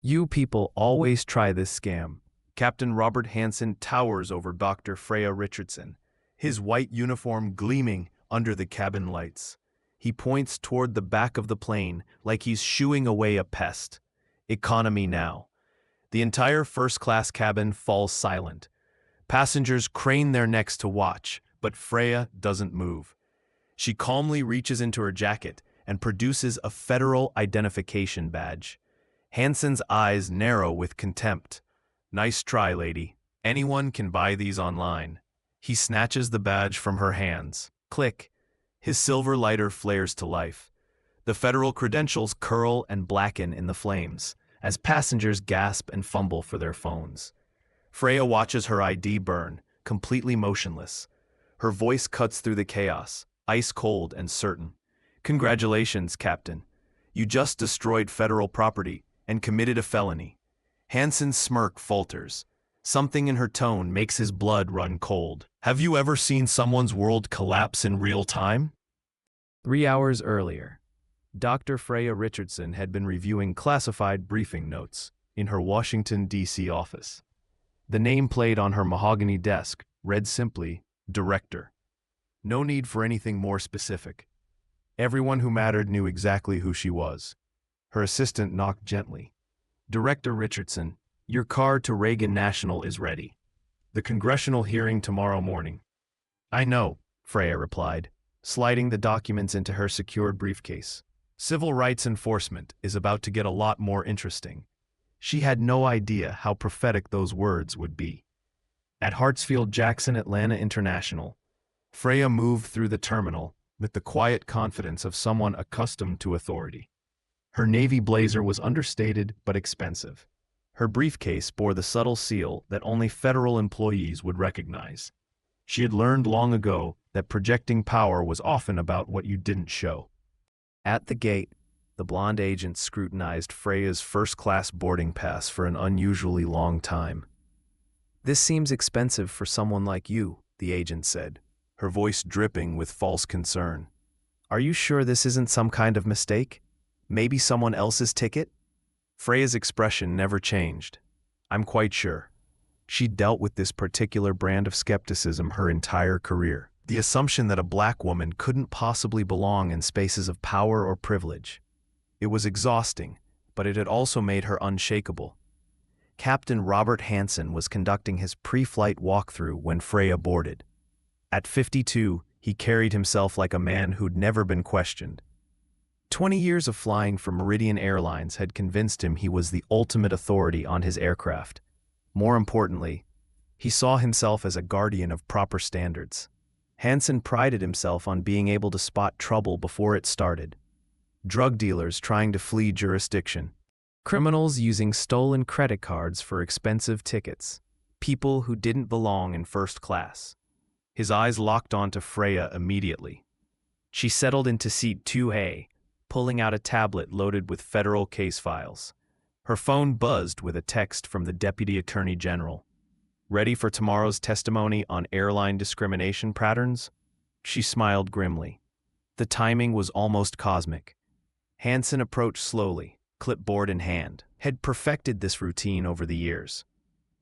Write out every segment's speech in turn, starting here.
You people always try this scam. Captain Robert Hansen towers over Dr. Freya Richardson, his white uniform gleaming under the cabin lights. He points toward the back of the plane like he's shooing away a pest. Economy now. The entire first-class cabin falls silent. Passengers crane their necks to watch, but Freya doesn't move. She calmly reaches into her jacket and produces a federal identification badge. Hansen's eyes narrow with contempt. Nice try, lady. Anyone can buy these online. He snatches the badge from her hands. Click. His silver lighter flares to life. The federal credentials curl and blacken in the flames as passengers gasp and fumble for their phones. Freya watches her ID burn, completely motionless. Her voice cuts through the chaos, ice cold and certain. Congratulations, Captain. You just destroyed federal property and committed a felony. Hansen's smirk falters. Something in her tone makes his blood run cold. Have you ever seen someone's world collapse in real time? 3 hours earlier, Dr. Freya Richardson had been reviewing classified briefing notes in her Washington, D.C. office. The nameplate on her mahogany desk read simply, Director. No need for anything more specific. Everyone who mattered knew exactly who she was. Her assistant knocked gently. Director Richardson, your car to Reagan National is ready. The congressional hearing tomorrow morning. I know, Freya replied, sliding the documents into her secured briefcase. Civil rights enforcement is about to get a lot more interesting. She had no idea how prophetic those words would be. At Hartsfield-Jackson Atlanta International, Freya moved through the terminal with the quiet confidence of someone accustomed to authority. Her navy blazer was understated but expensive. Her briefcase bore the subtle seal that only federal employees would recognize. She had learned long ago that projecting power was often about what you didn't show. At the gate, the blonde agent scrutinized Freya's first-class boarding pass for an unusually long time. This seems expensive for someone like you, the agent said, her voice dripping with false concern. Are you sure this isn't some kind of mistake? Maybe someone else's ticket? Freya's expression never changed. I'm quite sure. She dealt with this particular brand of skepticism her entire career. The assumption that a black woman couldn't possibly belong in spaces of power or privilege. It was exhausting, but it had also made her unshakable. Captain Robert Hansen was conducting his pre-flight walkthrough when Freya boarded. At 52, he carried himself like a man who'd never been questioned. 20 years of flying for Meridian Airlines had convinced him he was the ultimate authority on his aircraft. More importantly, he saw himself as a guardian of proper standards. Hansen prided himself on being able to spot trouble before it started. Drug dealers trying to flee jurisdiction. Criminals using stolen credit cards for expensive tickets. People who didn't belong in first class. His eyes locked onto Freya immediately. She settled into seat 2A, pulling out a tablet loaded with federal case files. Her phone buzzed with a text from the Deputy Attorney General. Ready for tomorrow's testimony on airline discrimination patterns? She smiled grimly. The timing was almost cosmic. Hansen approached slowly, clipboard in hand, had perfected this routine over the years.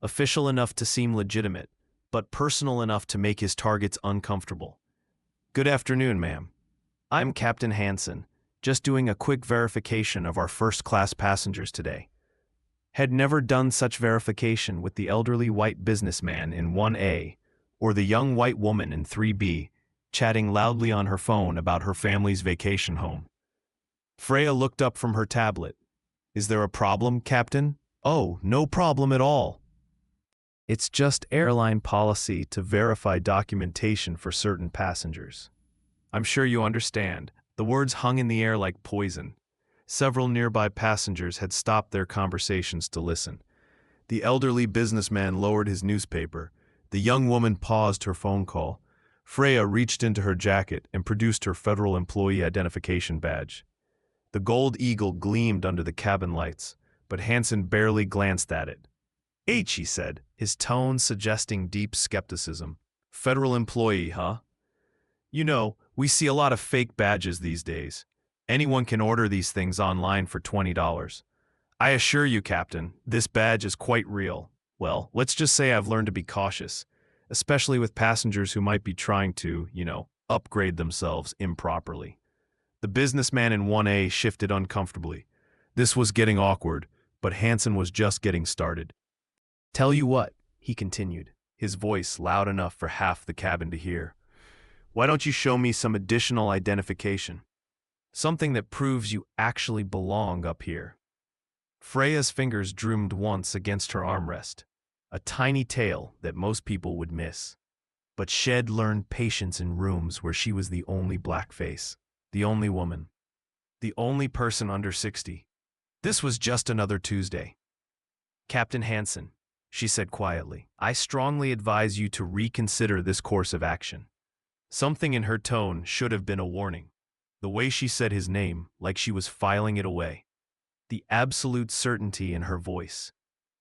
Official enough to seem legitimate, but personal enough to make his targets uncomfortable. Good afternoon, ma'am. I'm Captain Hansen, just doing a quick verification of our first-class passengers today. Had never done such verification with the elderly white businessman in 1A or the young white woman in 3B, chatting loudly on her phone about her family's vacation home. Freya looked up from her tablet. Is there a problem, Captain? Oh, no problem at all. It's just airline policy to verify documentation for certain passengers. I'm sure you understand. The words hung in the air like poison. Several nearby passengers had stopped their conversations to listen. The elderly businessman lowered his newspaper. The young woman paused her phone call. Freya reached into her jacket and produced her federal employee identification badge. The gold eagle gleamed under the cabin lights, but Hansen barely glanced at it. H, he said, his tone suggesting deep skepticism. Federal employee, huh? You know, we see a lot of fake badges these days. Anyone can order these things online for $20. I assure you, Captain, this badge is quite real. Well, let's just say I've learned to be cautious, especially with passengers who might be trying to, upgrade themselves improperly. The businessman in 1A shifted uncomfortably. This was getting awkward, but Hansen was just getting started. Tell you what, he continued, his voice loud enough for half the cabin to hear. Why don't you show me some additional identification? Something that proves you actually belong up here. Freya's fingers drummed once against her armrest, a tiny tale that most people would miss. But Shed learned patience in rooms where she was the only black face, the only woman, the only person under 60. This was just another Tuesday. Captain Hansen, she said quietly, I strongly advise you to reconsider this course of action. Something in her tone should have been a warning. The way she said his name, like she was filing it away. The absolute certainty in her voice.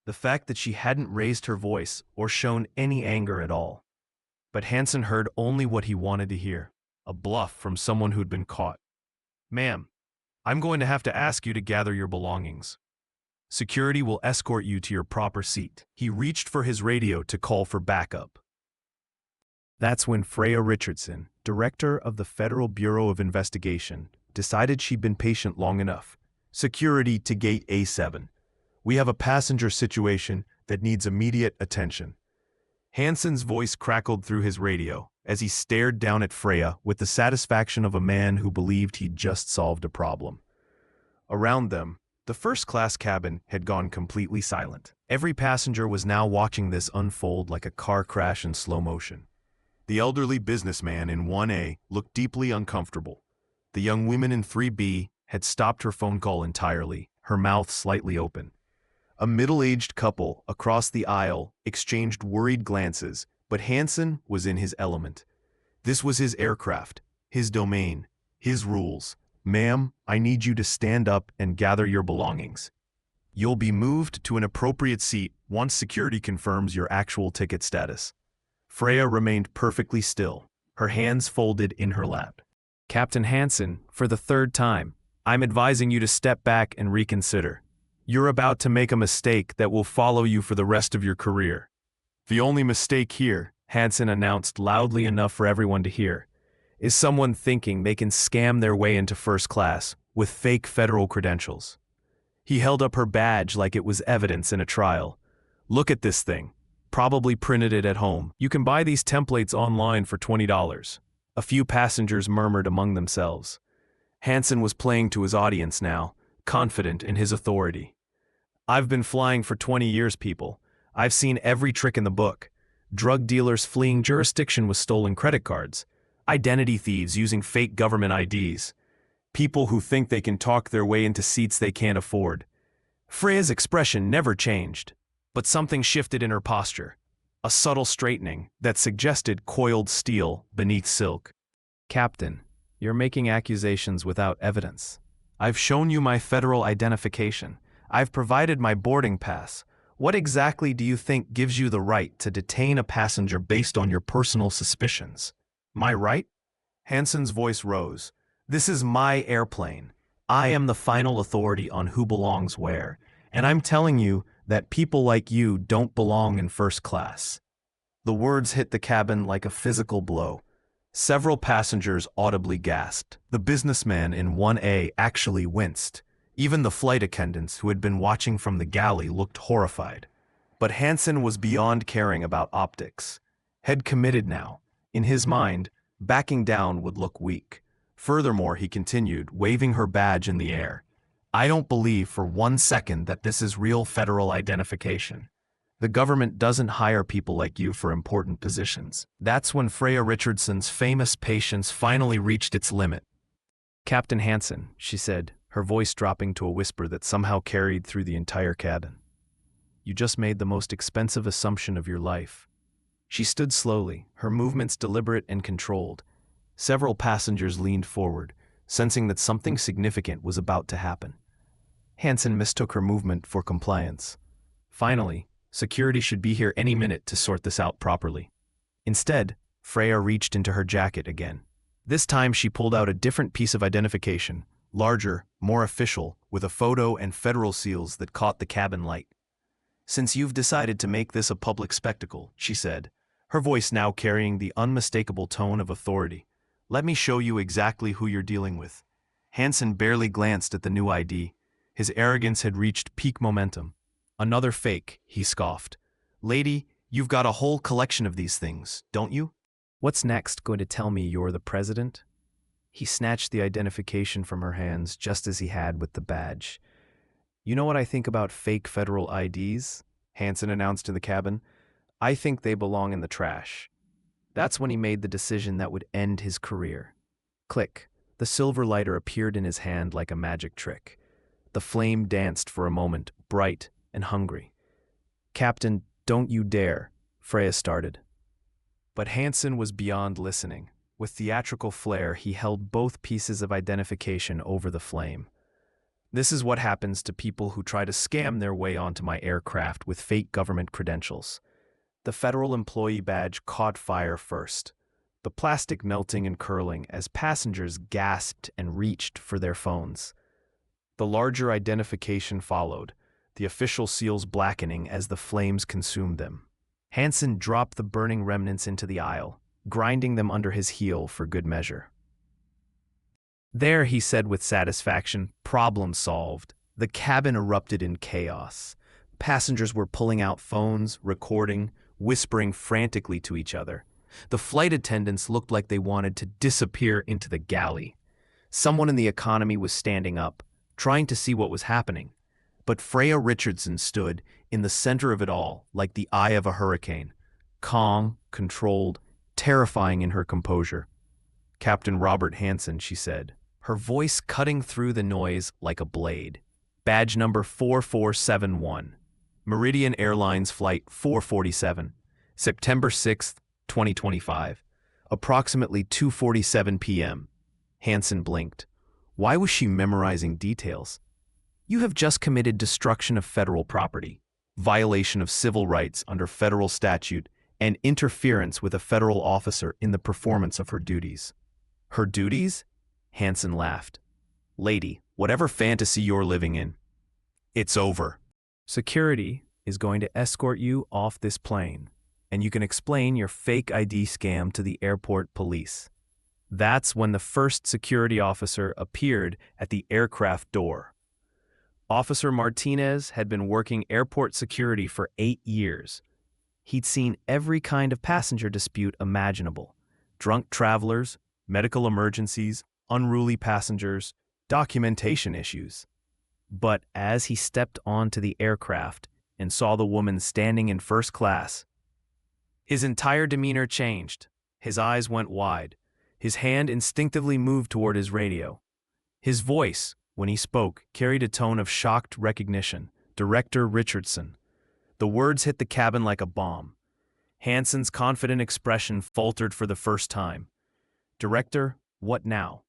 The fact that she hadn't raised her voice or shown any anger at all. But Hansen heard only what he wanted to hear, a bluff from someone who'd been caught. Ma'am, I'm going to have to ask you to gather your belongings. Security will escort you to your proper seat. He reached for his radio to call for backup. That's when Freya Richardson, director of the Federal Bureau of Investigation, decided she'd been patient long enough. Security to gate A7. We have a passenger situation that needs immediate attention. Hansen's voice crackled through his radio as he stared down at Freya with the satisfaction of a man who believed he'd just solved a problem. Around them, the first-class cabin had gone completely silent. Every passenger was now watching this unfold like a car crash in slow motion. The elderly businessman in 1A looked deeply uncomfortable. The young woman in 3B had stopped her phone call entirely, her mouth slightly open. A middle-aged couple across the aisle exchanged worried glances, but Hansen was in his element. This was his aircraft, his domain, his rules. Ma'am, I need you to stand up and gather your belongings. You'll be moved to an appropriate seat once security confirms your actual ticket status. Freya remained perfectly still, her hands folded in her lap. Captain Hansen, for the third time, I'm advising you to step back and reconsider. You're about to make a mistake that will follow you for the rest of your career. The only mistake here, Hansen announced loudly enough for everyone to hear, is someone thinking they can scam their way into first class with fake federal credentials. He held up her badge like it was evidence in a trial. Look at this thing. Probably printed it at home. You can buy these templates online for $20. A few passengers murmured among themselves. Hansen was playing to his audience now, confident in his authority. I've been flying for 20 years, people. I've seen every trick in the book. Drug dealers fleeing jurisdiction with stolen credit cards. Identity thieves using fake government IDs. People who think they can talk their way into seats they can't afford. Freya's expression never changed, but something shifted in her posture. A subtle straightening that suggested coiled steel beneath silk. Captain, you're making accusations without evidence. I've shown you my federal identification. I've provided my boarding pass. What exactly do you think gives you the right to detain a passenger based on your personal suspicions? My right? Hansen's voice rose. This is my airplane. I am the final authority on who belongs where, and I'm telling you that people like you don't belong in first class. The words hit the cabin like a physical blow. Several passengers audibly gasped. The businessman in 1A actually winced. Even the flight attendants who had been watching from the galley looked horrified. But Hansen was beyond caring about optics. Had committed now. In his mind, backing down would look weak. Furthermore, he continued, waving her badge in the air. I don't believe for 1 second that this is real federal identification. The government doesn't hire people like you for important positions. That's when Freya Richardson's famous patience finally reached its limit. Captain Hansen, she said, her voice dropping to a whisper that somehow carried through the entire cabin. You just made the most expensive assumption of your life. She stood slowly, her movements deliberate and controlled. Several passengers leaned forward, sensing that something significant was about to happen. Hansen mistook her movement for compliance. Finally, security should be here any minute to sort this out properly. Instead, Freya reached into her jacket again. This time she pulled out a different piece of identification, larger, more official, with a photo and federal seals that caught the cabin light. "Since you've decided to make this a public spectacle," she said, her voice now carrying the unmistakable tone of authority, "let me show you exactly who you're dealing with." Hansen barely glanced at the new ID. His arrogance had reached peak momentum. "Another fake," he scoffed. "Lady, you've got a whole collection of these things, don't you? What's next, going to tell me you're the president?" He snatched the identification from her hands just as he had with the badge. "You know what I think about fake federal IDs?" Hansen announced in the cabin. "I think they belong in the trash." That's when he made the decision that would end his career. Click. The silver lighter appeared in his hand like a magic trick. The flame danced for a moment, bright and hungry. "Captain, don't you dare," Freya started. But Hansen was beyond listening. With theatrical flair, he held both pieces of identification over the flame. "This is what happens to people who try to scam their way onto my aircraft with fake government credentials." The federal employee badge caught fire first, the plastic melting and curling as passengers gasped and reached for their phones. The larger identification followed, the official seals blackening as the flames consumed them. Hansen dropped the burning remnants into the aisle, grinding them under his heel for good measure. "There," he said with satisfaction, "problem solved." The cabin erupted in chaos. Passengers were pulling out phones, recording, whispering frantically to each other. The flight attendants looked like they wanted to disappear into the galley. Someone in the economy was standing up, trying to see what was happening. But Freya Richardson stood in the center of it all, like the eye of a hurricane, calm, controlled, terrifying in her composure. "Captain Robert Hansen," she said, her voice cutting through the noise like a blade. "Badge number 4471. Meridian Airlines Flight 447, September 6th, 2025, approximately 2:47 p.m. Hansen blinked. Why was she memorizing details? "You have just committed destruction of federal property, violation of civil rights under federal statute, and interference with a federal officer in the performance of her duties." "Her duties?" Hansen laughed. "Lady, whatever fantasy you're living in, it's over. Security is going to escort you off this plane, and you can explain your fake ID scam to the airport police." That's when the first security officer appeared at the aircraft door. Officer Martinez had been working airport security for 8 years. He'd seen every kind of passenger dispute imaginable: drunk travelers, medical emergencies, unruly passengers, documentation issues. But as he stepped onto the aircraft and saw the woman standing in first class, his entire demeanor changed. His eyes went wide. His hand instinctively moved toward his radio. His voice, when he spoke, carried a tone of shocked recognition. "Director Richardson." The words hit the cabin like a bomb. Hansen's confident expression faltered for the first time. "Director, what now?"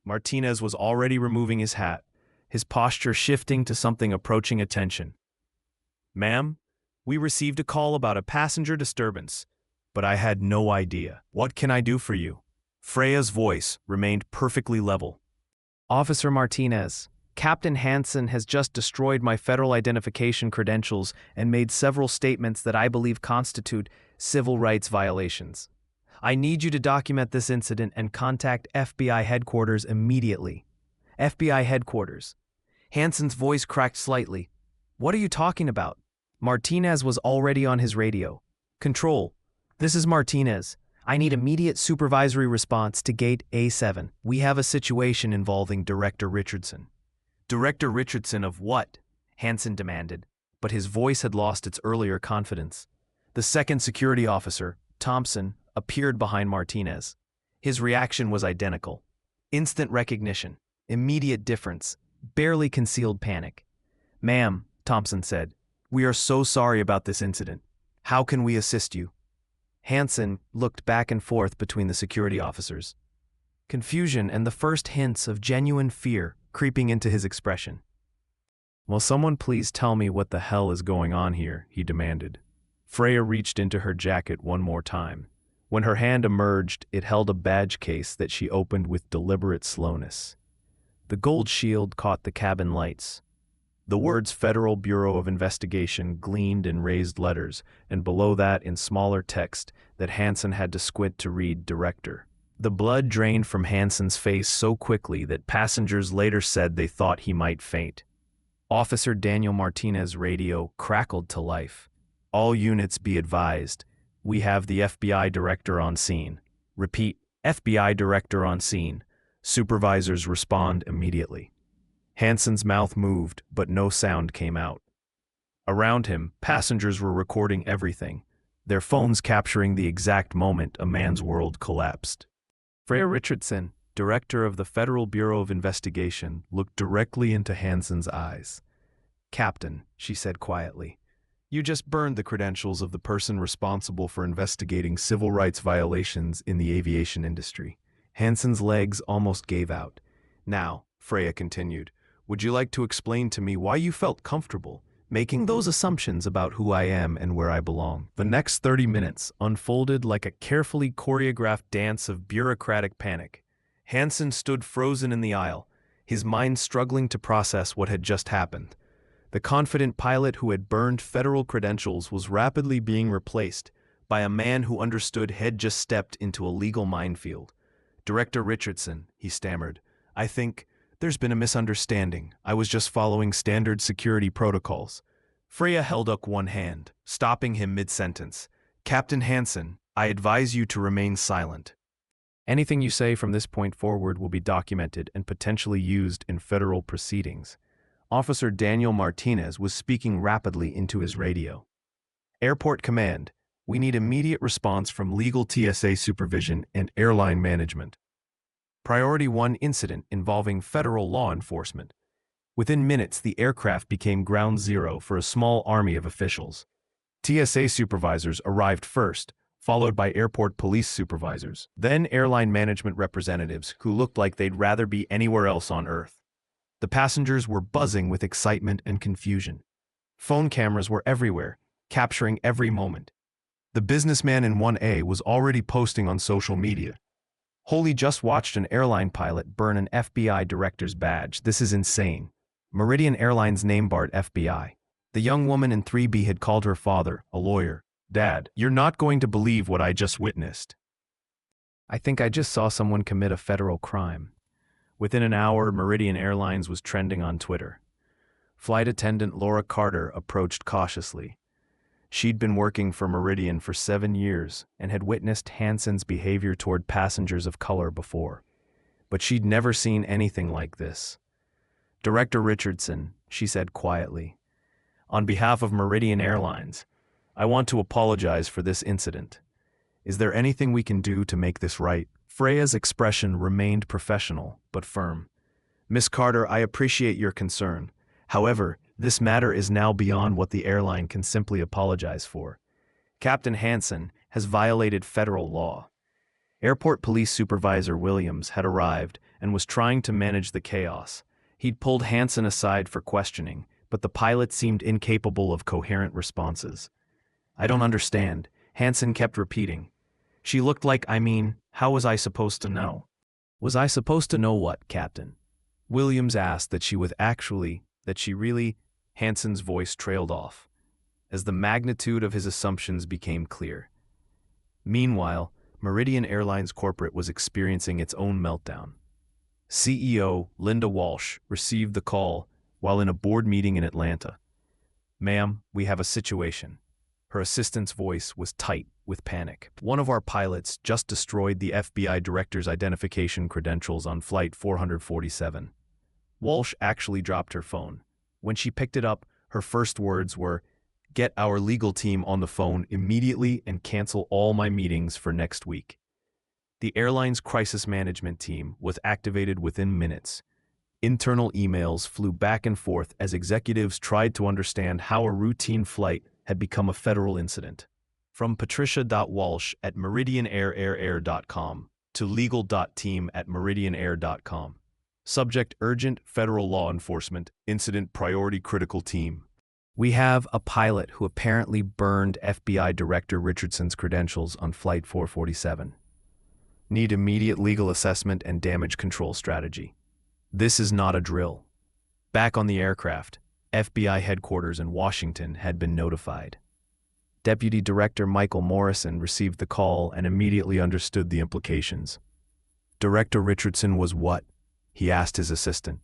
Martinez was already removing his hat, his posture shifting to something approaching attention. "Ma'am, we received a call about a passenger disturbance, but I had no idea. What can I do for you?" Freya's voice remained perfectly level. "Officer Martinez, Captain Hansen has just destroyed my federal identification credentials and made several statements that I believe constitute civil rights violations. I need you to document this incident and contact FBI headquarters immediately." "FBI headquarters." Hansen's voice cracked slightly. "What are you talking about?" Martinez was already on his radio. "Control, this is Martinez. I need immediate supervisory response to Gate A7. We have a situation involving Director Richardson." "Director Richardson of what?" Hansen demanded, but his voice had lost its earlier confidence. The second security officer, Thompson, appeared behind Martinez. His reaction was identical. Instant recognition, immediate difference, barely concealed panic. "Ma'am," Thompson said, "we are so sorry about this incident. How can we assist you?" Hansen looked back and forth between the security officers, confusion and the first hints of genuine fear creeping into his expression. "Will someone please tell me what the hell is going on here?" he demanded. Freya reached into her jacket one more time. When her hand emerged, it held a badge case that she opened with deliberate slowness. The gold shield caught the cabin lights. The words Federal Bureau of Investigation gleamed in raised letters, and below that in smaller text that Hansen had to squint to read Director. The blood drained from Hansen's face so quickly that passengers later said they thought he might faint. Officer Daniel Martinez's radio crackled to life. All units be advised. We have the FBI director on scene. Repeat, FBI director on scene. Supervisors respond immediately. Hansen's mouth moved, but no sound came out. Around him, passengers were recording everything, their phones capturing the exact moment a man's world collapsed. Freya Richardson, director of the Federal Bureau of Investigation, looked directly into Hansen's eyes. "Captain," she said quietly, "you just burned the credentials of the person responsible for investigating civil rights violations in the aviation industry." Hansen's legs almost gave out. "Now," Freya continued, "would you like to explain to me why you felt comfortable making those assumptions about who I am and where I belong?" The next 30 minutes unfolded like a carefully choreographed dance of bureaucratic panic. Hansen stood frozen in the aisle, his mind struggling to process what had just happened. The confident pilot who had burned federal credentials was rapidly being replaced by a man who understood had just stepped into a legal minefield. "Director Richardson," he stammered, "I think there's been a misunderstanding. I was just following standard security protocols." Freya held up one hand, stopping him mid-sentence. "Captain Hansen, I advise you to remain silent. Anything you say from this point forward will be documented and potentially used in federal proceedings." Officer Daniel Martinez was speaking rapidly into his radio. "Airport Command, we need immediate response from legal TSA supervision and airline management. Priority 1 incident involving federal law enforcement." Within minutes, the aircraft became ground zero for a small army of officials. TSA supervisors arrived first, followed by airport police supervisors, then airline management representatives who looked like they'd rather be anywhere else on Earth. The passengers were buzzing with excitement and confusion. Phone cameras were everywhere, capturing every moment. The businessman in 1A was already posting on social media. "Holy, just watched an airline pilot burn an FBI director's badge. This is insane. Meridian Airlines name-barred FBI." The young woman in 3B had called her father, a lawyer. "Dad, you're not going to believe what I just witnessed. I think I just saw someone commit a federal crime." Within an hour, Meridian Airlines was trending on Twitter. Flight attendant Laura Carter approached cautiously. She'd been working for Meridian for 7 years and had witnessed Hansen's behavior toward passengers of color before. But she'd never seen anything like this. "Director Richardson," she said quietly, "on behalf of Meridian Airlines, I want to apologize for this incident. Is there anything we can do to make this right?" Freya's expression remained professional, but firm. "Miss Carter, I appreciate your concern. However, this matter is now beyond what the airline can simply apologize for. Captain Hansen has violated federal law." Airport Police Supervisor Williams had arrived and was trying to manage the chaos. He'd pulled Hansen aside for questioning, but the pilot seemed incapable of coherent responses. "I don't understand," Hansen kept repeating. "She looked like, how was I supposed to know?" "Was I supposed to know what, Captain?" Williams asked. That she really, Hansen's voice trailed off, as the magnitude of his assumptions became clear. Meanwhile, Meridian Airlines Corporate was experiencing its own meltdown. CEO Linda Walsh received the call while in a board meeting in Atlanta. "Ma'am, we have a situation." Her assistant's voice was tight with panic. "One of our pilots just destroyed the FBI director's identification credentials on Flight 447. Walsh actually dropped her phone. When she picked it up, her first words were, "Get our legal team on the phone immediately and cancel all my meetings for next week." The airline's crisis management team was activated within minutes. Internal emails flew back and forth as executives tried to understand how a routine flight had become a federal incident. From patricia.walsh@meridianair.com to legal.team@meridianair.com. Subject: urgent federal law enforcement, incident priority critical team. "We have a pilot who apparently burned FBI Director Richardson's credentials on Flight 447. Need immediate legal assessment and damage control strategy." This is not a drill. Back on the aircraft, FBI headquarters in Washington had been notified. Deputy Director Michael Morrison received the call and immediately understood the implications. Director Richardson was what? He asked his assistant.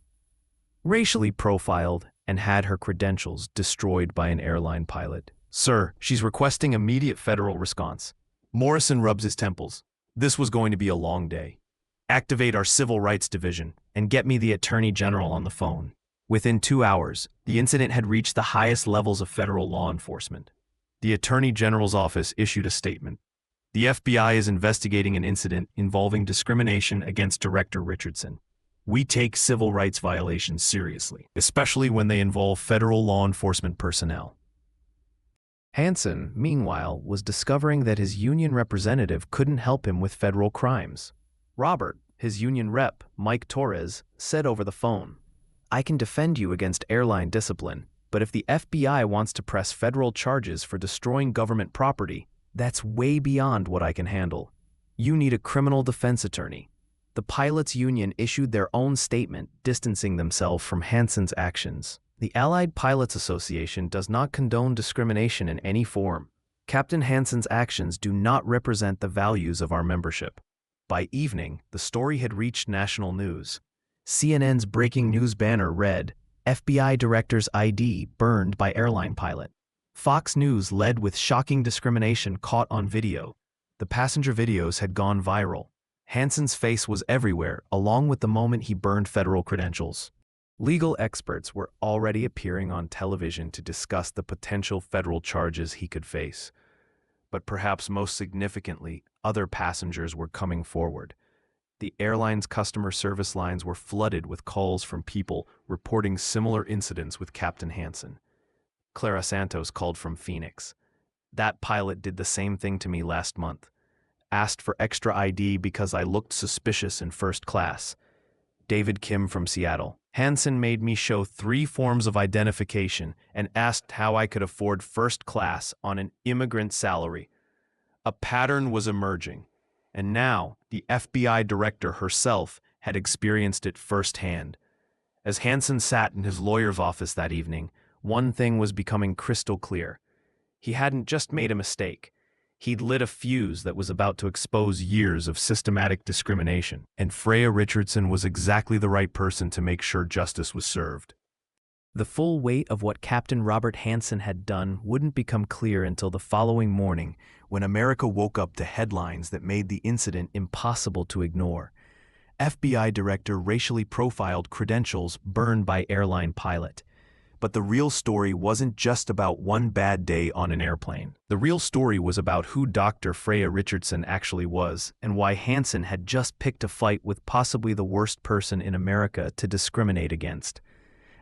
Racially profiled and had her credentials destroyed by an airline pilot. Sir, she's requesting immediate federal response. Morrison rubs his temples. This was going to be a long day. Activate our Civil Rights Division and get me the Attorney General on the phone. Within 2 hours, the incident had reached the highest levels of federal law enforcement. The Attorney General's office issued a statement. The FBI is investigating an incident involving discrimination against Director Richardson. We take civil rights violations seriously, especially when they involve federal law enforcement personnel. Hansen, meanwhile, was discovering that his union representative couldn't help him with federal crimes. Robert, his union rep, Mike Torres, said over the phone, "I can defend you against airline discipline, but if the FBI wants to press federal charges for destroying government property, that's way beyond what I can handle. You need a criminal defense attorney." The pilots' union issued their own statement distancing themselves from Hansen's actions. The Allied Pilots Association does not condone discrimination in any form. Captain Hansen's actions do not represent the values of our membership. By evening, the story had reached national news. CNN's breaking news banner read, "FBI Director's ID burned by airline pilot." Fox News led with shocking discrimination caught on video. The passenger videos had gone viral. Hansen's face was everywhere, along with the moment he burned federal credentials. Legal experts were already appearing on television to discuss the potential federal charges he could face. But perhaps most significantly, other passengers were coming forward. The airline's customer service lines were flooded with calls from people reporting similar incidents with Captain Hansen. Clara Santos called from Phoenix. "That pilot did the same thing to me last month. Asked for extra ID because I looked suspicious in first class." David Kim from Seattle. "Hansen made me show 3 forms of identification and asked how I could afford first class on an immigrant salary." A pattern was emerging, and now the FBI director herself had experienced it firsthand. As Hansen sat in his lawyer's office that evening, one thing was becoming crystal clear. He hadn't just made a mistake. He'd lit a fuse that was about to expose years of systematic discrimination, and Freya Richardson was exactly the right person to make sure justice was served. The full weight of what Captain Robert Hansen had done wouldn't become clear until the following morning, when America woke up to headlines that made the incident impossible to ignore. FBI Director racially profiled credentials burned by airline pilot. But the real story wasn't just about one bad day on an airplane. The real story was about who Dr. Freya Richardson actually was and why Hansen had just picked a fight with possibly the worst person in America to discriminate against.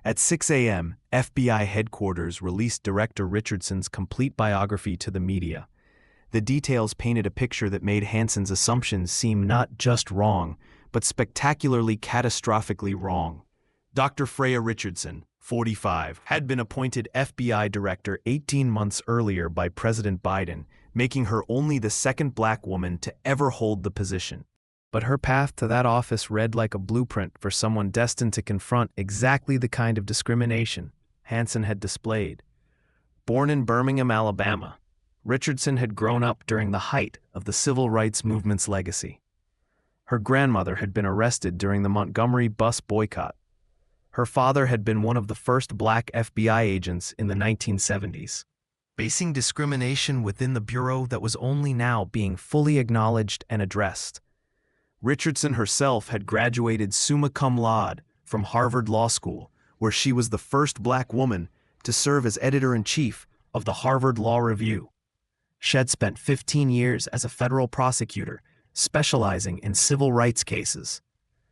At 6 a.m., FBI headquarters released Director Richardson's complete biography to the media. The details painted a picture that made Hansen's assumptions seem not just wrong, but spectacularly catastrophically wrong. Dr. Freya Richardson, 45, had been appointed FBI director 18 months earlier by President Biden, making her only the second black woman to ever hold the position. But her path to that office read like a blueprint for someone destined to confront exactly the kind of discrimination Hansen had displayed. Born in Birmingham, Alabama, Richardson had grown up during the height of the civil rights movement's legacy. Her grandmother had been arrested during the Montgomery bus boycott. Her father had been one of the first black FBI agents in the 1970s, facing discrimination within the bureau that was only now being fully acknowledged and addressed. Richardson herself had graduated summa cum laude from Harvard Law School, where she was the first black woman to serve as editor-in-chief of the Harvard Law Review. She had spent 15 years as a federal prosecutor, specializing in civil rights cases.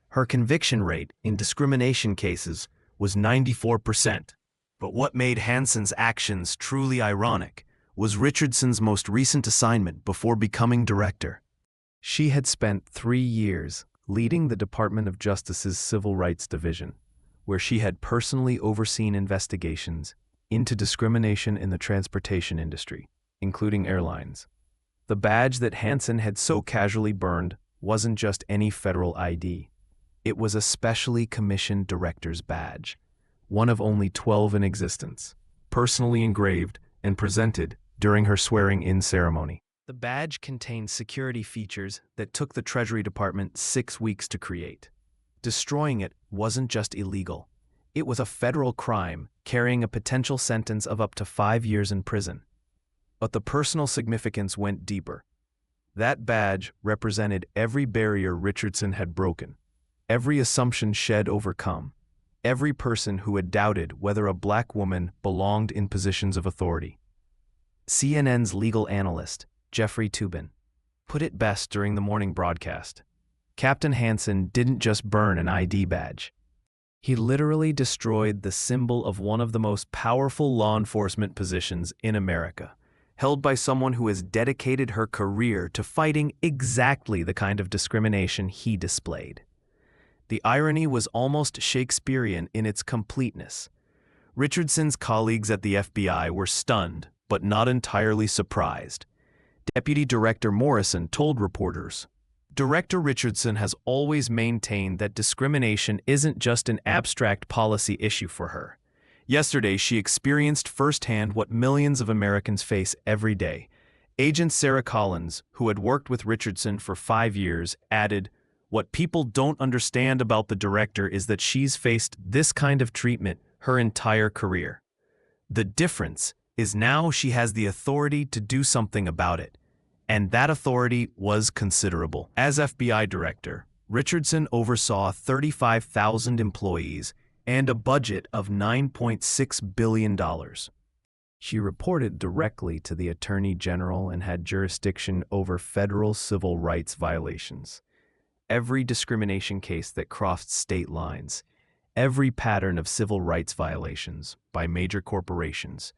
Her conviction rate in discrimination cases was 94%. But what made Hansen's actions truly ironic was Richardson's most recent assignment before becoming director. She had spent 3 years leading the Department of Justice's Civil Rights Division, where she had personally overseen investigations into discrimination in the transportation industry, including airlines. The badge that Hansen had so casually burned wasn't just any federal ID. It was a specially commissioned director's badge, one of only 12 in existence, personally engraved and presented during her swearing-in ceremony. The badge contained security features that took the Treasury Department 6 weeks to create. Destroying it wasn't just illegal. It was a federal crime, carrying a potential sentence of up to 5 years in prison. But the personal significance went deeper. That badge represented every barrier Richardson had broken, every assumption shed overcome, every person who had doubted whether a black woman belonged in positions of authority. CNN's legal analyst, Jeffrey Toobin, put it best during the morning broadcast. Captain Hansen didn't just burn an ID badge. He literally destroyed the symbol of one of the most powerful law enforcement positions in America, held by someone who has dedicated her career to fighting exactly the kind of discrimination he displayed. The irony was almost Shakespearean in its completeness. Richardson's colleagues at the FBI were stunned, but not entirely surprised. Deputy Director Morrison told reporters, "Director Richardson has always maintained that discrimination isn't just an abstract policy issue for her. Yesterday, she experienced firsthand what millions of Americans face every day." Agent Sarah Collins, who had worked with Richardson for 5 years, added, "What people don't understand about the director is that she's faced this kind of treatment her entire career. The difference is now she has the authority to do something about it, and that authority was considerable." As FBI director, Richardson oversaw 35,000 employees and a budget of $9.6 billion. She reported directly to the Attorney General and had jurisdiction over federal civil rights violations. Every discrimination case that crossed state lines, every pattern of civil rights violations by major corporations,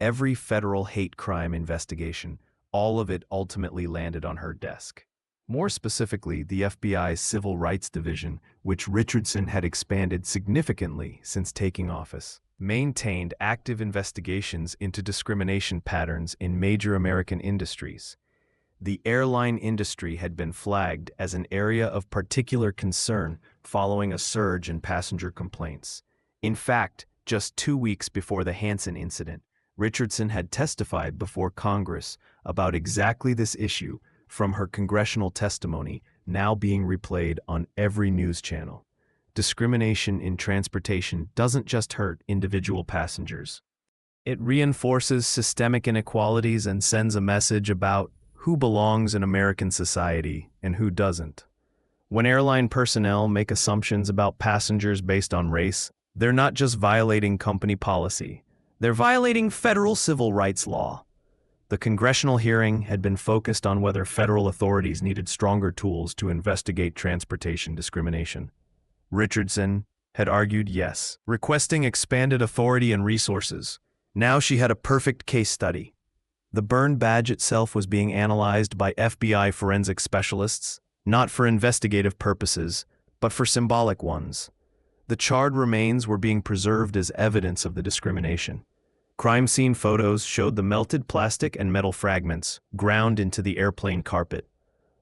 every federal hate crime investigation, all of it ultimately landed on her desk. More specifically, the FBI's Civil Rights Division, which Richardson had expanded significantly since taking office, maintained active investigations into discrimination patterns in major American industries. The airline industry had been flagged as an area of particular concern following a surge in passenger complaints. In fact, just 2 weeks before the Hansen incident, Richardson had testified before Congress about exactly this issue, from her congressional testimony now being replayed on every news channel. Discrimination in transportation doesn't just hurt individual passengers. It reinforces systemic inequalities and sends a message about who belongs in American society and who doesn't. When airline personnel make assumptions about passengers based on race, they're not just violating company policy, they're violating federal civil rights law. The congressional hearing had been focused on whether federal authorities needed stronger tools to investigate transportation discrimination. Richardson had argued yes, requesting expanded authority and resources. Now she had a perfect case study. The burned badge itself was being analyzed by FBI forensic specialists, not for investigative purposes, but for symbolic ones. The charred remains were being preserved as evidence of the discrimination. Crime scene photos showed the melted plastic and metal fragments ground into the airplane carpet.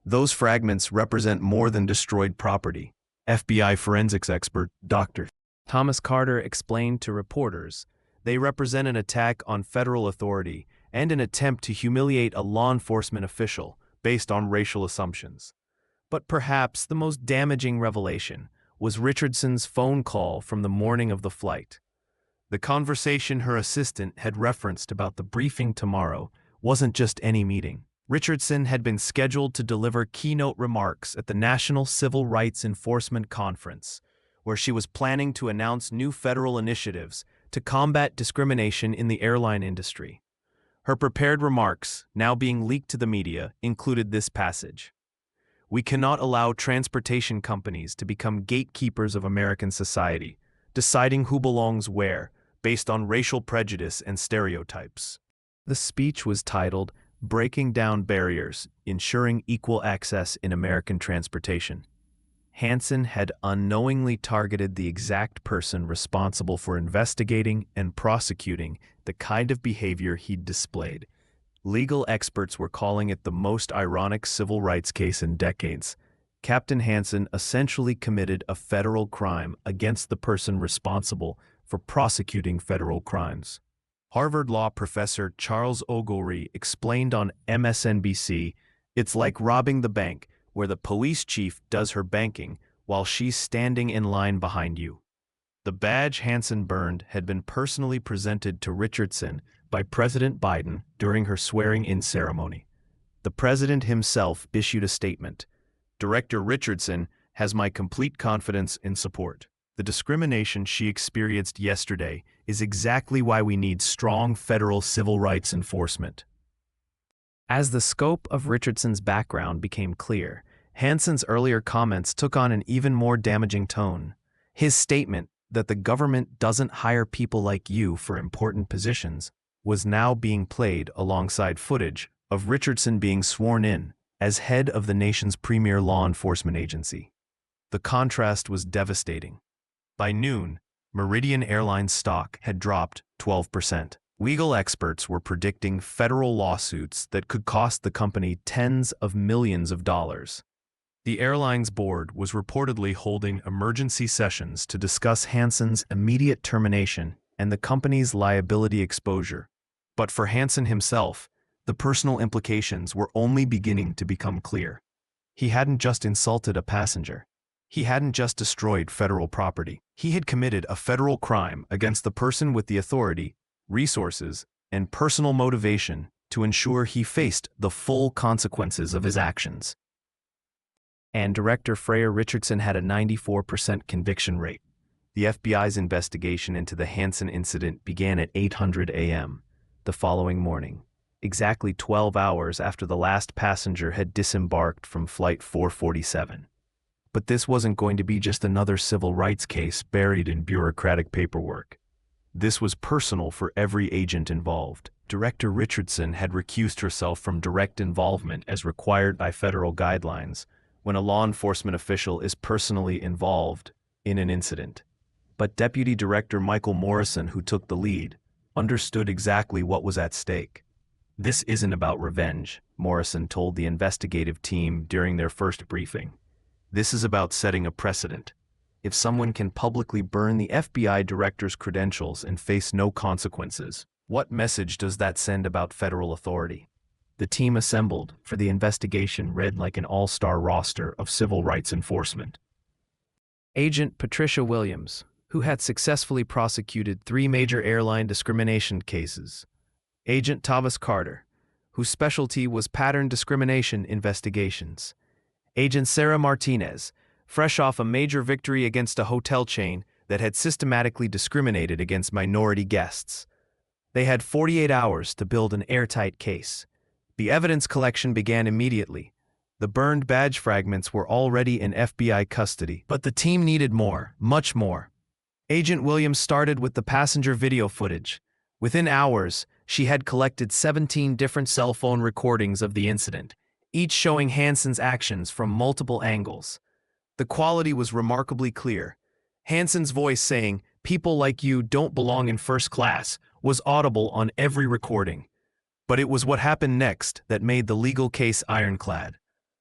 Those fragments represent more than destroyed property. FBI forensics expert Dr. Thomas Carter explained to reporters, they represent an attack on federal authority and an attempt to humiliate a law enforcement official based on racial assumptions. But perhaps the most damaging revelation was Richardson's phone call from the morning of the flight. The conversation her assistant had referenced about the briefing tomorrow wasn't just any meeting. Richardson had been scheduled to deliver keynote remarks at the National Civil Rights Enforcement Conference, where she was planning to announce new federal initiatives to combat discrimination in the airline industry. Her prepared remarks, now being leaked to the media, included this passage. "We cannot allow transportation companies to become gatekeepers of American society, deciding who belongs where, based on racial prejudice and stereotypes." The speech was titled, "Breaking Down Barriers, Ensuring Equal Access in American Transportation." Hansen had unknowingly targeted the exact person responsible for investigating and prosecuting the kind of behavior he'd displayed. Legal experts were calling it the most ironic civil rights case in decades. Captain Hansen essentially committed a federal crime against the person responsible for prosecuting federal crimes. Harvard law professor Charles Ogilvie explained on MSNBC, "It's like robbing the bank, where the police chief does her banking while she's standing in line behind you." The badge Hansen burned had been personally presented to Richardson by President Biden during her swearing-in ceremony. The president himself issued a statement. "Director Richardson has my complete confidence and support. The discrimination she experienced yesterday is exactly why we need strong federal civil rights enforcement." As the scope of Richardson's background became clear, Hansen's earlier comments took on an even more damaging tone. His statement that the government doesn't hire people like you for important positions was now being played alongside footage of Richardson being sworn in as head of the nation's premier law enforcement agency. The contrast was devastating. By noon, Meridian Airlines stock had dropped 12%. Legal experts were predicting federal lawsuits that could cost the company tens of millions of dollars. The airline's board was reportedly holding emergency sessions to discuss Hansen's immediate termination and the company's liability exposure. But for Hansen himself, the personal implications were only beginning to become clear. He hadn't just insulted a passenger. He hadn't just destroyed federal property. He had committed a federal crime against the person with the authority, resources, and personal motivation to ensure he faced the full consequences of his actions. And Director Freya Richardson had a 94% conviction rate. The FBI's investigation into the Hansen incident began at 8:00 a.m. the following morning, exactly 12 hours after the last passenger had disembarked from Flight 447. But this wasn't going to be just another civil rights case buried in bureaucratic paperwork. This was personal for every agent involved. Director Richardson had recused herself from direct involvement as required by federal guidelines when a law enforcement official is personally involved in an incident. But Deputy Director Michael Morrison, who took the lead, understood exactly what was at stake. "This isn't about revenge," Morrison told the investigative team during their first briefing. "This is about setting a precedent. If someone can publicly burn the FBI director's credentials and face no consequences, what message does that send about federal authority?" The team assembled for the investigation read like an all-star roster of civil rights enforcement. Agent Patricia Williams, who had successfully prosecuted 3 major airline discrimination cases. Agent Tavis Carter, whose specialty was pattern discrimination investigations. Agent Sarah Martinez, fresh off a major victory against a hotel chain that had systematically discriminated against minority guests. They had 48 hours to build an airtight case. The evidence collection began immediately. The burned badge fragments were already in FBI custody, but the team needed more, much more. Agent Williams started with the passenger video footage. Within hours, she had collected 17 different cell phone recordings of the incident, each showing Hansen's actions from multiple angles. The quality was remarkably clear. Hansen's voice saying, "People like you don't belong in first class," was audible on every recording. But it was what happened next that made the legal case ironclad.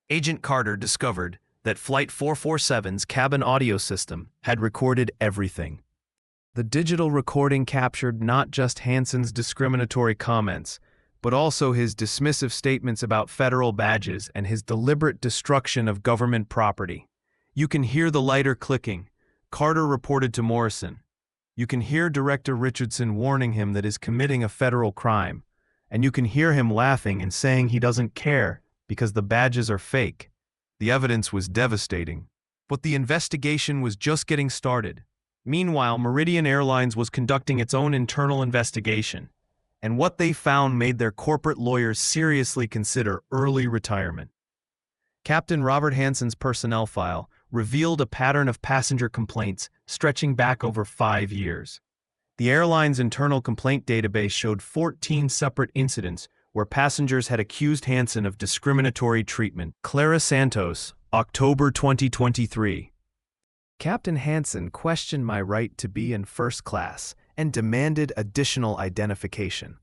Agent Carter discovered that Flight 447's cabin audio system had recorded everything. The digital recording captured not just Hansen's discriminatory comments, but also his dismissive statements about federal badges and his deliberate destruction of government property. "You can hear the lighter clicking," Carter reported to Morrison. "You can hear Director Richardson warning him that he's committing a federal crime. And you can hear him laughing and saying he doesn't care because the badges are fake." The evidence was devastating. But the investigation was just getting started. Meanwhile, Meridian Airlines was conducting its own internal investigation, and what they found made their corporate lawyers seriously consider early retirement. Captain Robert Hansen's personnel file revealed a pattern of passenger complaints stretching back over 5 years. The airline's internal complaint database showed 14 separate incidents where passengers had accused Hansen of discriminatory treatment. Clara Santos, October 2023. "Captain Hansen questioned my right to be in first class and demanded additional identification.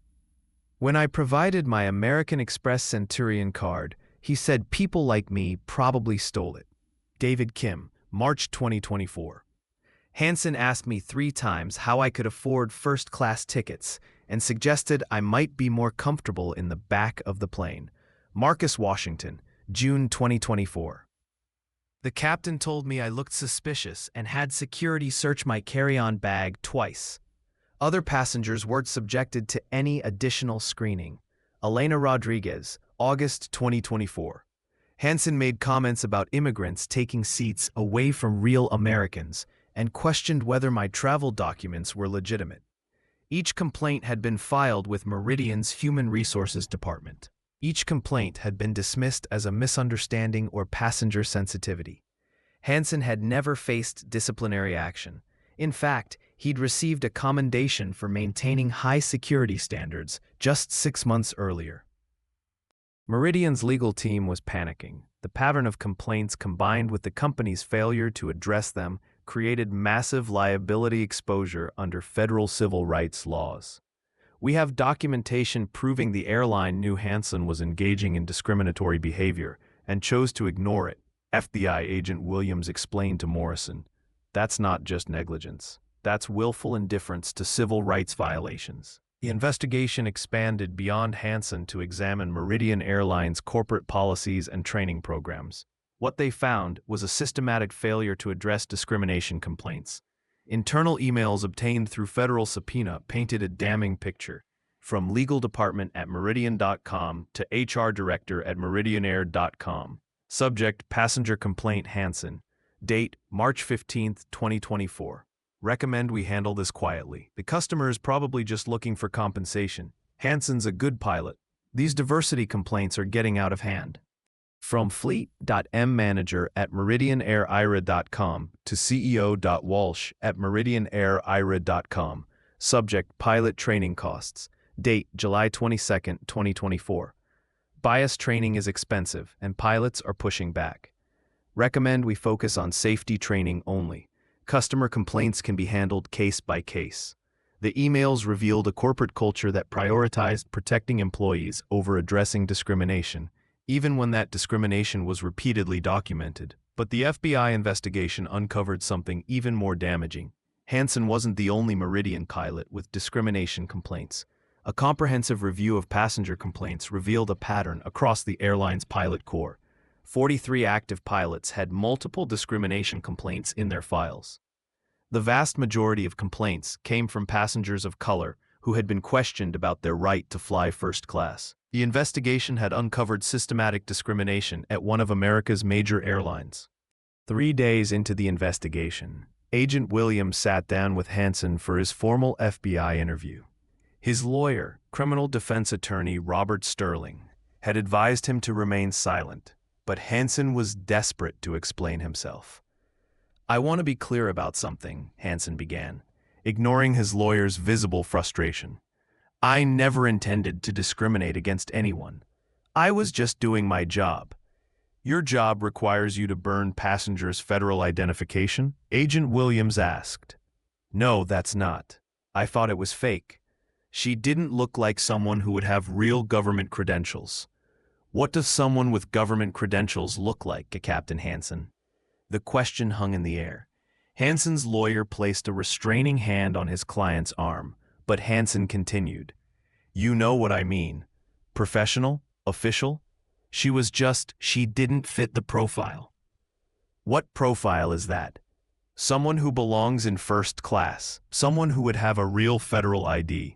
When I provided my American Express Centurion card, he said people like me probably stole it. David Kim, March 2024. Hansen asked me 3 times how I could afford first-class tickets and suggested I might be more comfortable in the back of the plane. Marcus, Washington, June 2024. The captain told me I looked suspicious and had security search my carry-on bag twice. Other passengers weren't subjected to any additional screening. Elena Rodriguez, August 2024. Hansen made comments about immigrants taking seats away from real Americans and questioned whether my travel documents were legitimate. Each complaint had been filed with Meridian's Human Resources Department. Each complaint had been dismissed as a misunderstanding or passenger sensitivity. Hansen had never faced disciplinary action. In fact, he'd received a commendation for maintaining high security standards just 6 months earlier. Meridian's legal team was panicking. The pattern of complaints combined with the company's failure to address them created massive liability exposure under federal civil rights laws. We have documentation proving the airline knew Hansen was engaging in discriminatory behavior and chose to ignore it, FBI agent Williams explained to Morrison. That's not just negligence. That's willful indifference to civil rights violations. The investigation expanded beyond Hansen to examine Meridian Airlines' corporate policies and training programs. What they found was a systematic failure to address discrimination complaints. Internal emails obtained through federal subpoena painted a damning picture, from legal department at Meridian.com to HR director at MeridianAir.com. Subject: passenger complaint Hansen. Date: March 15, 2024. Recommend we handle this quietly. The customer is probably just looking for compensation. Hansen's a good pilot. These diversity complaints are getting out of hand. From fleet.mmanager@meridianairira.com to ceo.walsh@meridianairira.com. Subject: pilot training costs. Date: July 22, 2024. Bias training is expensive and pilots are pushing back. Recommend we focus on safety training only. Customer complaints can be handled case by case. The emails revealed a corporate culture that prioritized protecting employees over addressing discrimination, even when that discrimination was repeatedly documented. But the FBI investigation uncovered something even more damaging. Hansen wasn't the only Meridian pilot with discrimination complaints. A comprehensive review of passenger complaints revealed a pattern across the airline's pilot corps. 43 active pilots had multiple discrimination complaints in their files. The vast majority of complaints came from passengers of color who had been questioned about their right to fly first class. The investigation had uncovered systematic discrimination at one of America's major airlines. 3 days into the investigation, Agent Williams sat down with Hansen for his formal FBI interview. His lawyer, criminal defense attorney Robert Sterling, had advised him to remain silent, but Hansen was desperate to explain himself. "I want to be clear about something," Hansen began, ignoring his lawyer's visible frustration. "I never intended to discriminate against anyone. I was just doing my job." "Your job requires you to burn passengers' federal identification?" Agent Williams asked. "No, that's not. I thought it was fake. She didn't look like someone who would have real government credentials." "What does someone with government credentials look like, Captain Hansen?" The question hung in the air. Hansen's lawyer placed a restraining hand on his client's arm, but Hansen continued. "You know what I mean. Professional? Official? She didn't fit the profile." "What profile is that?" "Someone who belongs in first class. Someone who would have a real federal ID."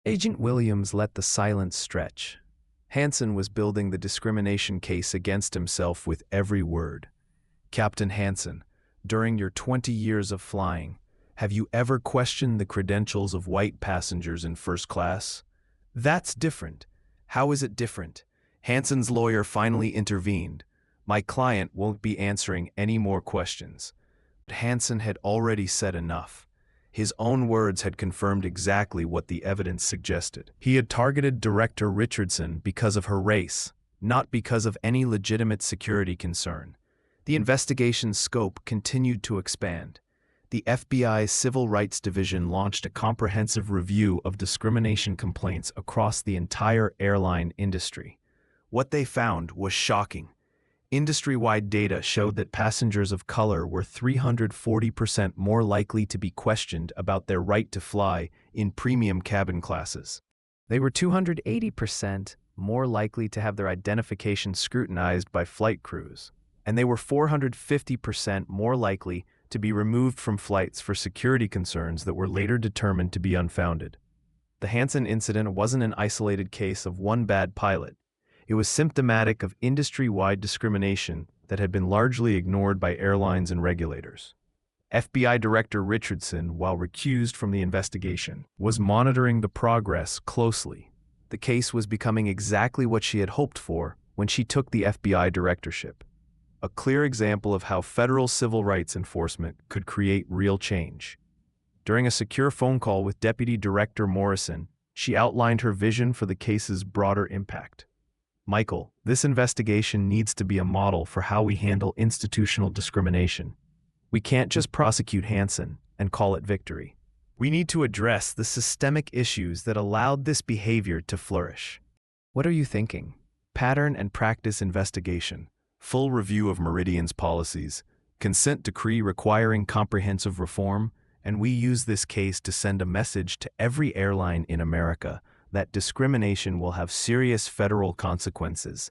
Agent Williams let the silence stretch. Hansen was building the discrimination case against himself with every word. "Captain Hansen, during your 20 years of flying, have you ever questioned the credentials of white passengers in first class?" "That's different." "How is it different?" Hansen's lawyer finally intervened. "My client won't be answering any more questions." But Hansen had already said enough. His own words had confirmed exactly what the evidence suggested. He had targeted Director Richardson because of her race, not because of any legitimate security concern. The investigation's scope continued to expand. The FBI's Civil Rights Division launched a comprehensive review of discrimination complaints across the entire airline industry. What they found was shocking. Industry-wide data showed that passengers of color were 340% more likely to be questioned about their right to fly in premium cabin classes. They were 280% more likely to have their identification scrutinized by flight crews, and they were 450% more likely to be removed from flights for security concerns that were later determined to be unfounded. The Hansen incident wasn't an isolated case of one bad pilot. It was symptomatic of industry-wide discrimination that had been largely ignored by airlines and regulators. FBI Director Richardson, while recused from the investigation, was monitoring the progress closely. The case was becoming exactly what she had hoped for when she took the FBI directorship. A clear example of how federal civil rights enforcement could create real change. During a secure phone call with Deputy Director Morrison, she outlined her vision for the case's broader impact. "Michael, this investigation needs to be a model for how we handle institutional discrimination. We can't just prosecute Hansen and call it victory. We need to address the systemic issues that allowed this behavior to flourish." What are you thinking? Pattern and practice investigation, full review of Meridian's policies, consent decree requiring comprehensive reform, and we use this case to send a message to every airline in America that discrimination will have serious federal consequences.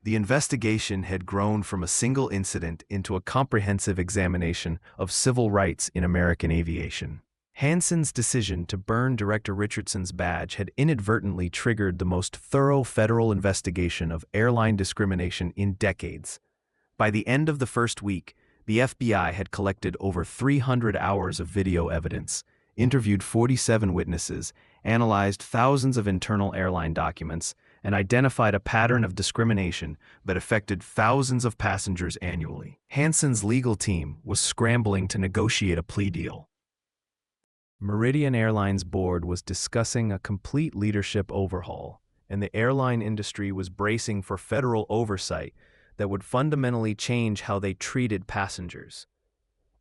The investigation had grown from a single incident into a comprehensive examination of civil rights in American aviation. Hansen's decision to burn Director Richardson's badge had inadvertently triggered the most thorough federal investigation of airline discrimination in decades. By the end of the first week, the FBI had collected over 300 hours of video evidence, interviewed 47 witnesses, analyzed thousands of internal airline documents, and identified a pattern of discrimination that affected thousands of passengers annually. Hansen's legal team was scrambling to negotiate a plea deal. Meridian Airlines board was discussing a complete leadership overhaul, and the airline industry was bracing for federal oversight that would fundamentally change how they treated passengers.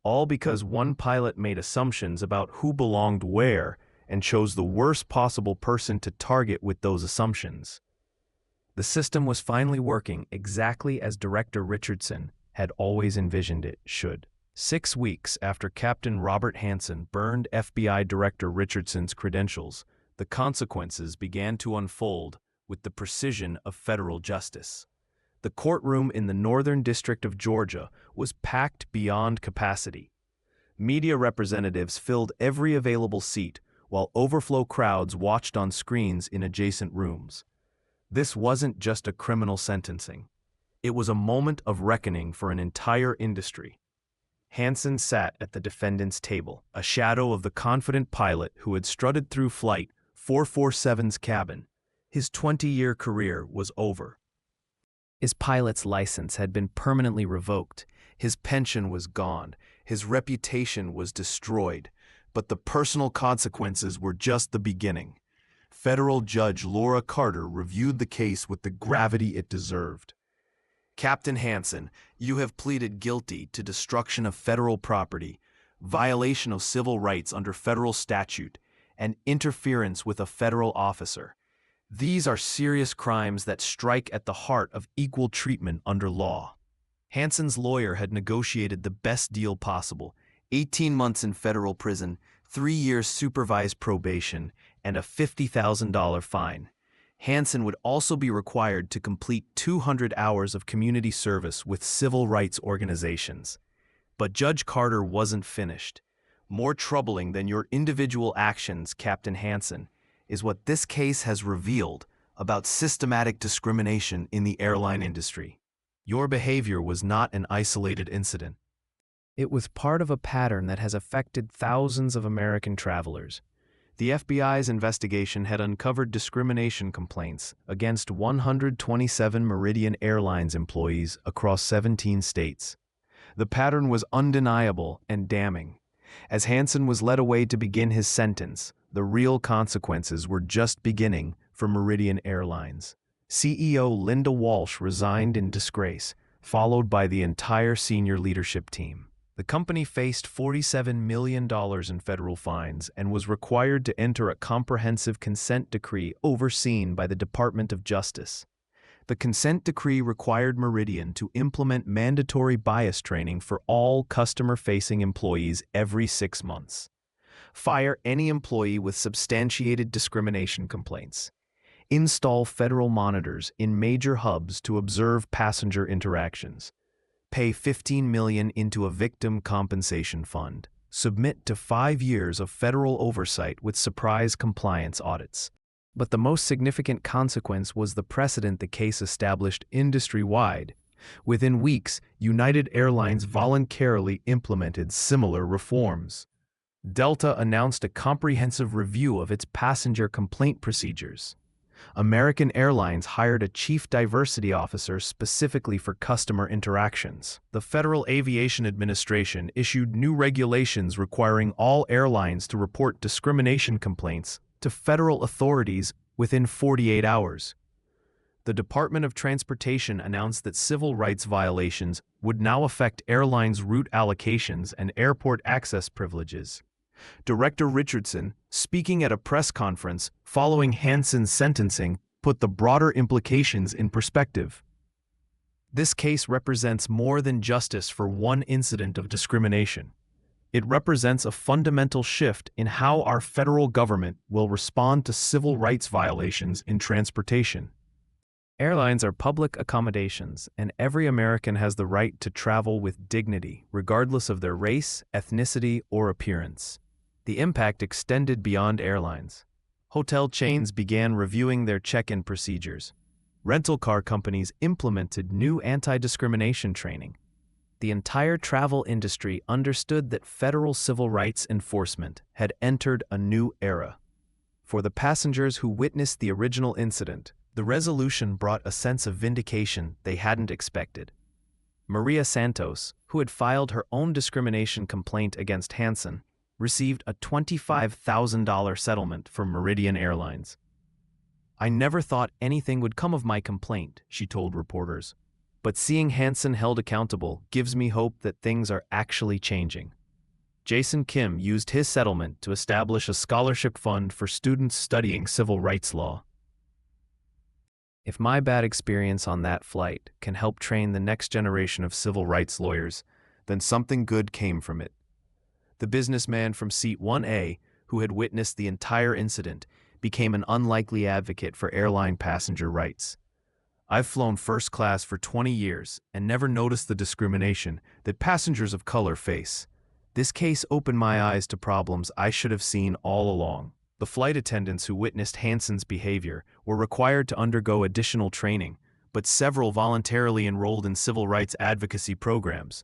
All because one pilot made assumptions about who belonged where and chose the worst possible person to target with those assumptions. The system was finally working exactly as Director Richardson had always envisioned it should. 6 weeks after Captain Robert Hansen burned FBI Director Richardson's credentials, the consequences began to unfold with the precision of federal justice. The courtroom in the Northern District of Georgia was packed beyond capacity. Media representatives filled every available seat, while overflow crowds watched on screens in adjacent rooms. This wasn't just a criminal sentencing. It was a moment of reckoning for an entire industry. Hansen sat at the defendant's table, a shadow of the confident pilot who had strutted through Flight 447's cabin. His 20-year career was over. His pilot's license had been permanently revoked, his pension was gone, his reputation was destroyed, but the personal consequences were just the beginning. Federal Judge Laura Carter reviewed the case with the gravity it deserved. "Captain Hansen, you have pleaded guilty to destruction of federal property, violation of civil rights under federal statute, and interference with a federal officer. These are serious crimes that strike at the heart of equal treatment under law." Hansen's lawyer had negotiated the best deal possible: 18 months in federal prison, 3 years supervised probation, and a $50,000 fine. Hansen would also be required to complete 200 hours of community service with civil rights organizations. But Judge Carter wasn't finished. "More troubling than your individual actions, Captain Hansen, is what this case has revealed about systematic discrimination in the airline industry. Your behavior was not an isolated incident. It was part of a pattern that has affected thousands of American travelers." The FBI's investigation had uncovered discrimination complaints against 127 Meridian Airlines employees across 17 states. The pattern was undeniable and damning. As Hansen was led away to begin his sentence, the real consequences were just beginning for Meridian Airlines. CEO Linda Walsh resigned in disgrace, followed by the entire senior leadership team. The company faced $47 million in federal fines and was required to enter a comprehensive consent decree overseen by the Department of Justice. The consent decree required Meridian to implement mandatory bias training for all customer-facing employees every 6 months. Fire any employee with substantiated discrimination complaints. Install federal monitors in major hubs to observe passenger interactions. Pay $15 million into a victim compensation fund. Submit to 5 years of federal oversight with surprise compliance audits. But the most significant consequence was the precedent the case established industry-wide. Within weeks, United Airlines voluntarily implemented similar reforms. Delta announced a comprehensive review of its passenger complaint procedures. American Airlines hired a chief diversity officer specifically for customer interactions. The Federal Aviation Administration issued new regulations requiring all airlines to report discrimination complaints to federal authorities within 48 hours. The Department of Transportation announced that civil rights violations would now affect airlines' route allocations and airport access privileges. Director Richardson, speaking at a press conference following Hansen's sentencing, put the broader implications in perspective. This case represents more than justice for one incident of discrimination. It represents a fundamental shift in how our federal government will respond to civil rights violations in transportation. Airlines are public accommodations, and every American has the right to travel with dignity, regardless of their race, ethnicity, or appearance. The impact extended beyond airlines. Hotel chains began reviewing their check-in procedures. Rental car companies implemented new anti-discrimination training. The entire travel industry understood that federal civil rights enforcement had entered a new era. For the passengers who witnessed the original incident, the resolution brought a sense of vindication they hadn't expected. Maria Santos, who had filed her own discrimination complaint against Hansen, received a $25,000 settlement from Meridian Airlines. "I never thought anything would come of my complaint," she told reporters. "But seeing Hansen held accountable gives me hope that things are actually changing." Jason Kim used his settlement to establish a scholarship fund for students studying civil rights law. If my bad experience on that flight can help train the next generation of civil rights lawyers, then something good came from it. The businessman from Seat 1A, who had witnessed the entire incident, became an unlikely advocate for airline passenger rights. "I've flown first class for 20 years and never noticed the discrimination that passengers of color face. This case opened my eyes to problems I should have seen all along." The flight attendants who witnessed Hansen's behavior were required to undergo additional training, but several voluntarily enrolled in civil rights advocacy programs.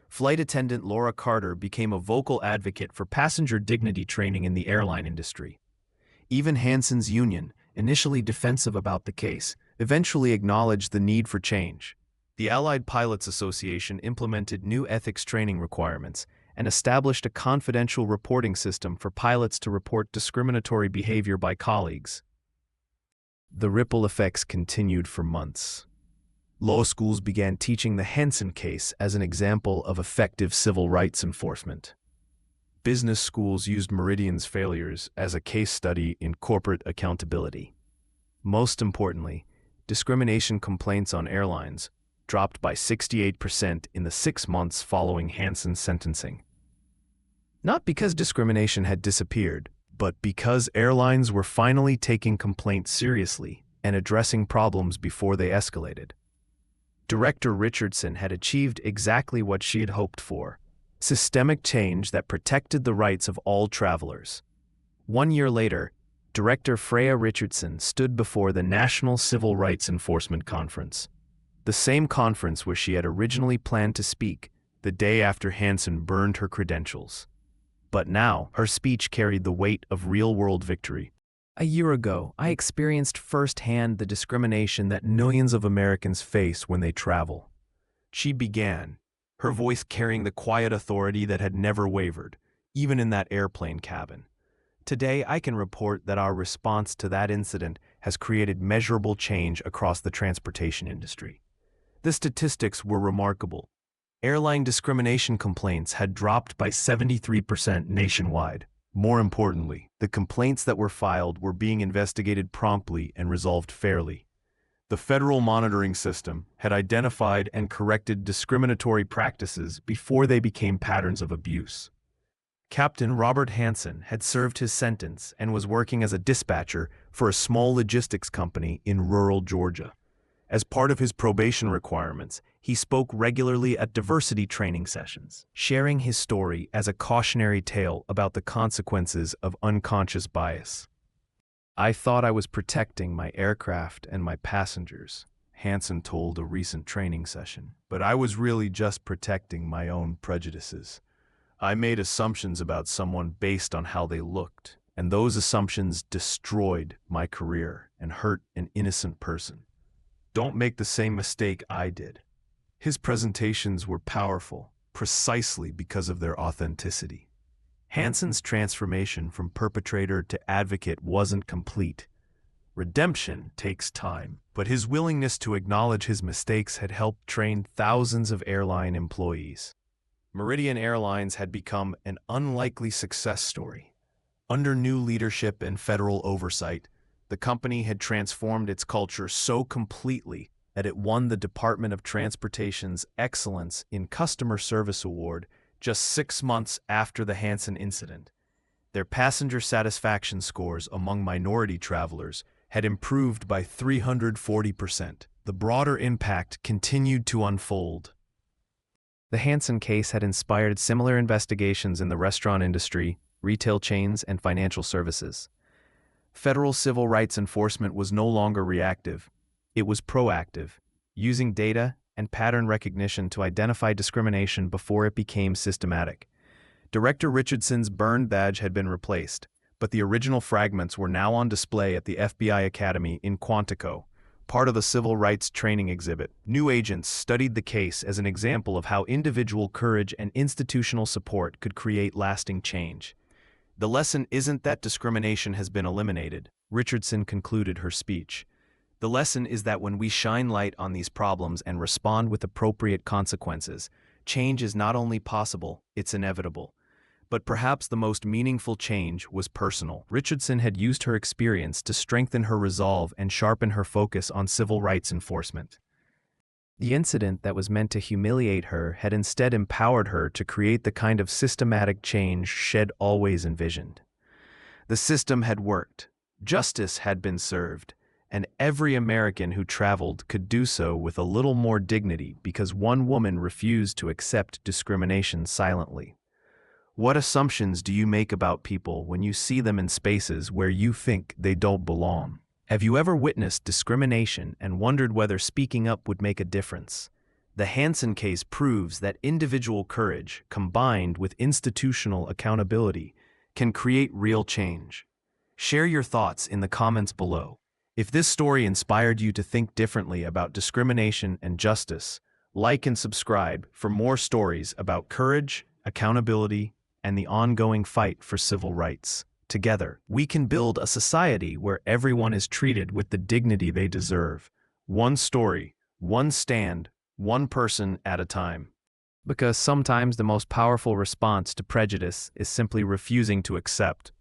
Flight attendant Laura Carter became a vocal advocate for passenger dignity training in the airline industry. Even Hansen's union, initially defensive about the case, eventually acknowledged the need for change. The Allied Pilots Association implemented new ethics training requirements and established a confidential reporting system for pilots to report discriminatory behavior by colleagues. The ripple effects continued for months. Law schools began teaching the Hansen case as an example of effective civil rights enforcement. Business schools used Meridian's failures as a case study in corporate accountability. Most importantly, discrimination complaints on airlines dropped by 68% in the 6 months following Hansen's sentencing. Not because discrimination had disappeared, but because airlines were finally taking complaints seriously and addressing problems before they escalated. Director Richardson had achieved exactly what she had hoped for: systemic change that protected the rights of all travelers. 1 year later, Director Freya Richardson stood before the National Civil Rights Enforcement Conference, the same conference where she had originally planned to speak the day after Hansen burned her credentials. But now, her speech carried the weight of real-world victory. "A year ago, I experienced firsthand the discrimination that millions of Americans face when they travel," she began, her voice carrying the quiet authority that had never wavered, even in that airplane cabin. "Today, I can report that our response to that incident has created measurable change across the transportation industry." The statistics were remarkable. Airline discrimination complaints had dropped by 73% nationwide. More importantly, the complaints that were filed were being investigated promptly and resolved fairly. The federal monitoring system had identified and corrected discriminatory practices before they became patterns of abuse. Captain Robert Hansen had served his sentence and was working as a dispatcher for a small logistics company in rural Georgia. As part of his probation requirements, he spoke regularly at diversity training sessions, sharing his story as a cautionary tale about the consequences of unconscious bias. "I thought I was protecting my aircraft and my passengers," Hansen told a recent training session, "but I was really just protecting my own prejudices. I made assumptions about someone based on how they looked, and those assumptions destroyed my career and hurt an innocent person. Don't make the same mistake I did." His presentations were powerful, precisely because of their authenticity. Hansen's transformation from perpetrator to advocate wasn't complete. Redemption takes time, but his willingness to acknowledge his mistakes had helped train thousands of airline employees. Meridian Airlines had become an unlikely success story. Under new leadership and federal oversight, the company had transformed its culture so completely that it won the Department of Transportation's Excellence in Customer Service Award just 6 months after the Hansen incident. Their passenger satisfaction scores among minority travelers had improved by 340%. The broader impact continued to unfold. The Hansen case had inspired similar investigations in the restaurant industry, retail chains, and financial services. Federal civil rights enforcement was no longer reactive. It was proactive, using data and pattern recognition to identify discrimination before it became systematic. Director Richardson's burned badge had been replaced, but the original fragments were now on display at the FBI Academy in Quantico, part of the Civil Rights Training exhibit. New agents studied the case as an example of how individual courage and institutional support could create lasting change. "The lesson isn't that discrimination has been eliminated," Richardson concluded her speech. "The lesson is that when we shine light on these problems and respond with appropriate consequences, change is not only possible, it's inevitable." But perhaps the most meaningful change was personal. Richardson had used her experience to strengthen her resolve and sharpen her focus on civil rights enforcement. The incident that was meant to humiliate her had instead empowered her to create the kind of systematic change she'd always envisioned. The system had worked, justice had been served, and every American who traveled could do so with a little more dignity because one woman refused to accept discrimination silently. What assumptions do you make about people when you see them in spaces where you think they don't belong? Have you ever witnessed discrimination and wondered whether speaking up would make a difference? The Hansen case proves that individual courage, combined with institutional accountability, can create real change. Share your thoughts in the comments below. If this story inspired you to think differently about discrimination and justice, like and subscribe for more stories about courage, accountability, and the ongoing fight for civil rights. Together, we can build a society where everyone is treated with the dignity they deserve. One story, one stand, one person at a time. Because sometimes the most powerful response to prejudice is simply refusing to accept